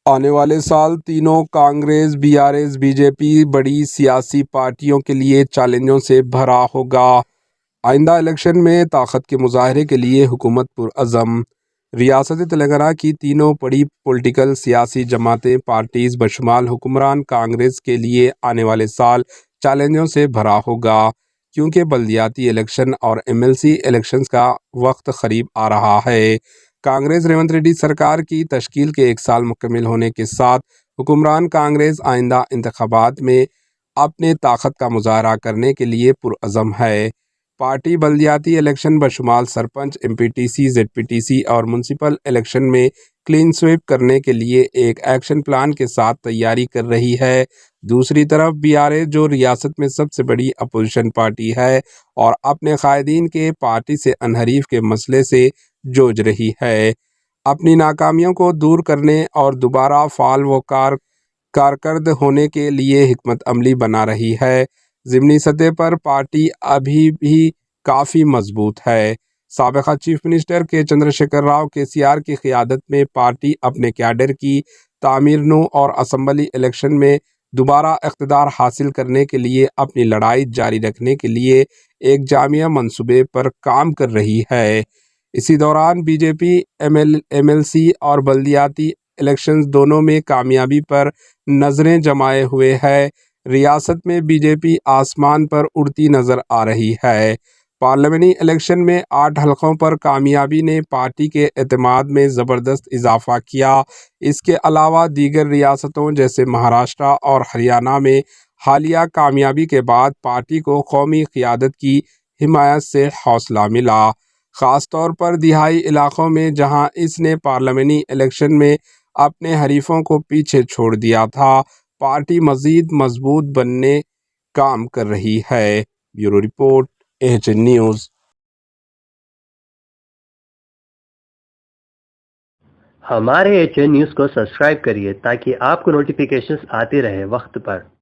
آنے والے سال تینوں کانگریس، BRS، BJP بڑی سیاسی پارٹیوں کے لیے چیلنجوں سے بھرا ہوگا۔ آئندہ الیکشن میں طاقت کے مظاہرے کے لیے حکومت پرعزم۔ ریاست تلنگانہ کی تینوں بڑی پولیٹیکل سیاسی جماعتیں پارٹیز بشمول حکمران کانگریس کے لیے آنے والے سال چیلنجوں سے بھرا ہوگا، کیونکہ بلدیاتی الیکشن اور MLC الیکشنز کا وقت قریب آ رہا ہے۔ کانگریس ریونت ریڈی سرکار کی تشکیل کے 1 سال مکمل ہونے کے ساتھ حکمران کانگریس آئندہ انتخابات میں اپنے طاقت کا مظاہرہ کرنے کے لیے پرعزم ہے۔ پارٹی بلدیاتی الیکشن بشمول سرپنچ، MPTC، ZPTC اور میونسپل الیکشن میں کلین سویپ کرنے کے لیے ایک ایکشن پلان کے ساتھ تیاری کر رہی ہے۔ دوسری طرف BRS، جو ریاست میں سب سے بڑی اپوزیشن پارٹی ہے اور اپنے قائدین کے پارٹی سے انحراف کے مسئلے سے جوجھ رہی ہے، اپنی ناکامیوں کو دور کرنے اور دوبارہ فعال و کارکرد ہونے کے لیے حکمت عملی بنا رہی ہے۔ ضمنی سطح پر پارٹی ابھی بھی کافی مضبوط ہے۔ سابق چیف منسٹر کے چندرشیکھر راؤ KCR کی قیادت میں پارٹی اپنے کیڈر کی تعمیر نو اور اسمبلی الیکشن میں دوبارہ اقتدار حاصل کرنے کے لیے اپنی لڑائی جاری رکھنے کے لیے ایک جامع منصوبے پر کام کر رہی ہے۔ اسی دوران BJP MLC اور بلدیاتی الیکشنز دونوں میں کامیابی پر نظریں جمائے ہوئے ہے۔ ریاست میں BJP آسمان پر اڑتی نظر آ رہی ہے۔ پارلیمانی الیکشن میں 8 حلقوں پر کامیابی نے پارٹی کے اعتماد میں زبردست اضافہ کیا۔ اس کے علاوہ دیگر ریاستوں جیسے مہاراشٹر اور ہریانہ میں حالیہ کامیابی کے بعد پارٹی کو قومی قیادت کی حمایت سے حوصلہ ملا، خاص طور پر دیہی علاقوں میں جہاں اس نے پارلیمانی الیکشن میں اپنے حریفوں کو پیچھے چھوڑ دیا تھا۔ پارٹی مزید مضبوط بننے کام کر رہی ہے۔ Bureau report, AHN news. ہمارے AHN نیوز کو سبسکرائب کریے تاکہ آپ کو نوٹیفیکیشنز آتے رہے وقت پر۔